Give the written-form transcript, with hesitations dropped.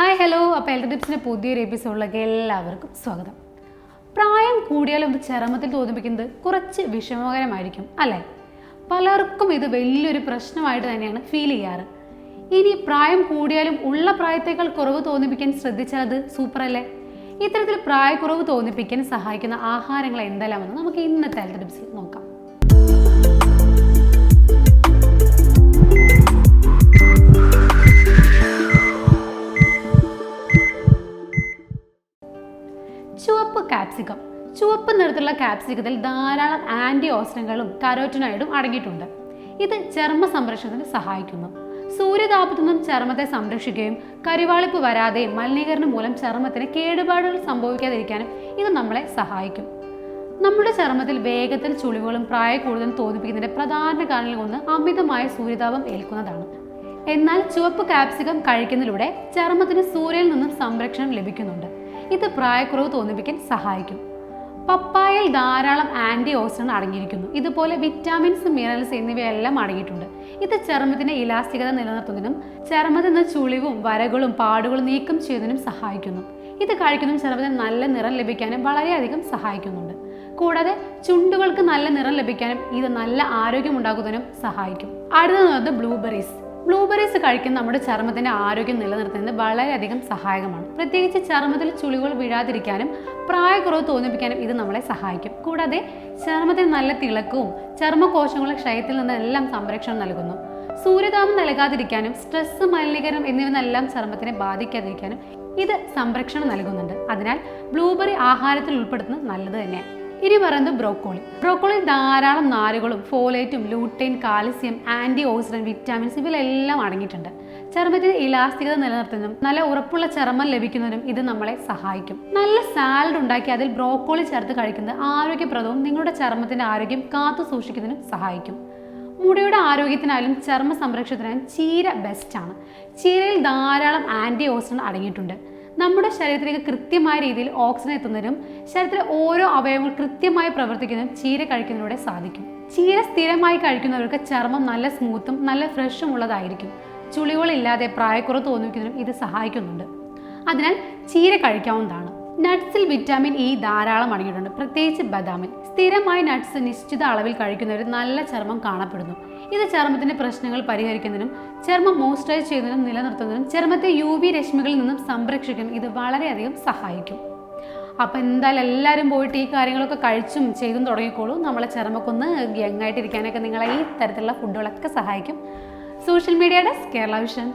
Hi hello അപ്പോൾ healthtips പുതിയൊരു എപ്പിസോഡിലേക്ക് എല്ലാവർക്കും സ്വാഗതം. പ്രായം കൂടിയാലും ഇത് ചർമ്മത്തിൽ തോന്നിപ്പിക്കുന്നത് കുറച്ച് വിഷമകരമായിരിക്കും അല്ലേ? പലർക്കും ഇത് വലിയൊരു പ്രശ്നമായിട്ട് തന്നെയാണ് ഫീൽ ചെയ്യാറ്. ഇനി പ്രായം കൂടിയാലും ഉള്ള പ്രായത്തേക്കാൾ കുറവ് തോന്നിപ്പിക്കാൻ ശ്രദ്ധിച്ചാൽ അത് സൂപ്പർ അല്ലേ? ഇത്തരത്തിൽ പ്രായക്കുറവ് തോന്നിപ്പിക്കാൻ സഹായിക്കുന്ന ആഹാരങ്ങൾ എന്തെല്ലാമെന്ന് നമുക്ക് ഇന്നത്തെ healthtips നോക്കാം. ചുവപ്പ് കാപ്സിക്കം. ചുവപ്പ് നിറത്തിലുള്ള കാപ്സിക്കത്തിൽ ധാരാളം ആന്റി ഓക്സിഡന്റുകളും കരോറ്റിനോയിഡും അടങ്ങിയിട്ടുണ്ട്. ഇത് ചർമ്മ സംരക്ഷണത്തിന് സഹായിക്കുന്നു. സൂര്യതാപത്തു നിന്നും ചർമ്മത്തെ സംരക്ഷിക്കുകയും കരിവാളിപ്പ് വരാതെയും മലിനീകരണം മൂലം ചർമ്മത്തിന് കേടുപാടുകൾ സംഭവിക്കാതിരിക്കാനും ഇത് നമ്മളെ സഹായിക്കും. നമ്മുടെ ചർമ്മത്തിൽ വേഗത്തിൽ ചുളിവുകളും പ്രായ കൂടുതലും തോന്നിപ്പിക്കുന്നതിന്റെ പ്രധാന കാരണങ്ങളിലൊന്ന് അമിതമായ സൂര്യതാപം ഏൽക്കുന്നതാണ്. എന്നാൽ ചുവപ്പ് കാപ്സിക്കം കഴിക്കുന്നതിലൂടെ ചർമ്മത്തിന് സൂര്യനിൽ നിന്നും സംരക്ഷണം ലഭിക്കുന്നുണ്ട്. ഇത് പ്രായക്കുറവ് തോന്നിപ്പിക്കാൻ സഹായിക്കും. പപ്പായയിൽ ധാരാളം ആന്റി ഓക്സിഡന്റ് അടങ്ങിയിരിക്കുന്നു. ഇതുപോലെ വിറ്റാമിൻസ്, മിനറൽസ് എന്നിവയെല്ലാം അടങ്ങിയിട്ടുണ്ട്. ഇത് ചർമ്മത്തിന്റെ ഇലാസ്റ്റികത നിലനിർത്തുന്നതിനും ചർമ്മത്തിൽ നിന്ന് ചുളിവും വരകളും പാടുകളും നീക്കം ചെയ്യുന്നതിനും സഹായിക്കുന്നു. ഇത് കഴിക്കുന്നതും ചർമ്മത്തിന് നല്ല നിറം ലഭിക്കാനും വളരെയധികം സഹായിക്കുന്നുണ്ട്. കൂടാതെ ചുണ്ടുകൾക്ക് നല്ല നിറം ലഭിക്കാനും ഇത് നല്ല ആരോഗ്യം ഉണ്ടാക്കുന്നതിനും സഹായിക്കും. അടുത്തത് ബ്ലൂബെറീസ്. ബ്ലൂബെറീസ് കഴിക്കുന്ന നമ്മുടെ ചർമ്മത്തിന്റെ ആരോഗ്യം നിലനിർത്തുന്നത് വളരെയധികം സഹായകമാണ്. പ്രത്യേകിച്ച് ചർമ്മത്തിൽ ചുളിവുകൾ വീഴാതിരിക്കാനും പ്രായക്കുറവ് തോന്നിപ്പിക്കാനും ഇത് നമ്മളെ സഹായിക്കും. കൂടാതെ ചർമ്മത്തിന് നല്ല തിളക്കവും ചർമ്മകോശങ്ങളുടെ ക്ഷയത്തിൽ നിന്നെല്ലാം സംരക്ഷണം നൽകുന്നു. സൂര്യതാപം നൽകാതിരിക്കാനും സ്ട്രെസ്, മലിനീകരണം എന്നിവയെല്ലാം ചർമ്മത്തിനെ ബാധിക്കാതിരിക്കാനും ഇത് സംരക്ഷണം നൽകുന്നുണ്ട്. അതിനാൽ ബ്ലൂബെറി ആഹാരത്തിൽ ഉൾപ്പെടുത്തുന്നത് നല്ലത് തന്നെയാണ്. ഇനി പറയുന്നത് ബ്രോക്കോളി. ബ്രോക്കോളി ധാരാളം നാരുകളും ഫോലേറ്റും ലൂട്ടൈൻ, കാൽസ്യം, ആന്റി ഓക്സിഡന്റ്, വിറ്റാമിൻസ് ഇവയെല്ലാം അടങ്ങിയിട്ടുണ്ട്. ചർമ്മത്തിന്റെ ഇലാസ്റ്റികത നിലനിർത്തുന്നതിനും നല്ല ഉറപ്പുള്ള ചർമ്മം ലഭിക്കുന്നതിനും ഇത് നമ്മളെ സഹായിക്കും. നല്ല സാലഡ് ഉണ്ടാക്കി അതിൽ ബ്രോക്കോളി ചേർത്ത് കഴിക്കുന്നത് ആരോഗ്യപ്രദവും നിങ്ങളുടെ ചർമ്മത്തിന്റെ ആരോഗ്യം കാത്തു സൂക്ഷിക്കുന്നതിനും സഹായിക്കും. മുടിയുടെ ആരോഗ്യത്തിനായാലും ചർമ്മ സംരക്ഷണത്തിനായാലും ചീര ബെസ്റ്റാണ്. ചീരയിൽ ധാരാളം ആന്റി ഓക്സിഡന്റ് അടങ്ങിയിട്ടുണ്ട്. നമ്മുടെ ശരീരത്തിലേക്ക് കൃത്യമായ രീതിയിൽ ഓക്സിജൻ എത്തുന്നതിനും ശരീരത്തിലെ ഓരോ അവയവങ്ങൾ കൃത്യമായി പ്രവർത്തിക്കുന്നതിനും ചീര കഴിക്കുന്നതിലൂടെ സാധിക്കും. ചീര സ്ഥിരമായി കഴിക്കുന്നവർക്ക് ചർമ്മം നല്ല സ്മൂത്തും നല്ല ഫ്രഷും ഉള്ളതായിരിക്കും. ചുളികളില്ലാതെ പ്രായക്കുറവ് തോന്നിക്കുന്നതിനും ഇത് സഹായിക്കുന്നുണ്ട്. അതിനാൽ ചീര കഴിക്കാവുന്നതാണ്. നട്ട്സിൽ വിറ്റാമിൻ ഇ ധാരാളം അടങ്ങിയിട്ടുണ്ട്, പ്രത്യേകിച്ച് ബദാമിൽ. സ്ഥിരമായി നട്ട്സ് നിശ്ചിത അളവിൽ കഴിക്കുന്നവർ നല്ല ചർമ്മം കാണപ്പെടുന്നു. ഇത് ചർമ്മത്തിന്റെ പ്രശ്നങ്ങൾ പരിഹരിക്കുന്നതിനും ചർമ്മം മോയ്സ്ചറൈസ് ചെയ്യുന്നതിനും നിലനിർത്തുന്നതിനും ചർമ്മത്തെ UV രശ്മികളിൽ നിന്നും സംരക്ഷിക്കാനും ഇത് വളരെയധികം സഹായിക്കും. അപ്പം എന്തായാലും എല്ലാവരും പോയിട്ട് ഈ കാര്യങ്ങളൊക്കെ കഴിച്ചും ചെയ്തും തുടങ്ങിക്കോളൂ. നമ്മളെ ചർമ്മക്കൊന്ന് യങ്ങായിട്ടിരിക്കാനൊക്കെ നിങ്ങളെ ഈ തരത്തിലുള്ള ഫുഡുകളൊക്കെ സഹായിക്കും. Social media desk, Kerala vision.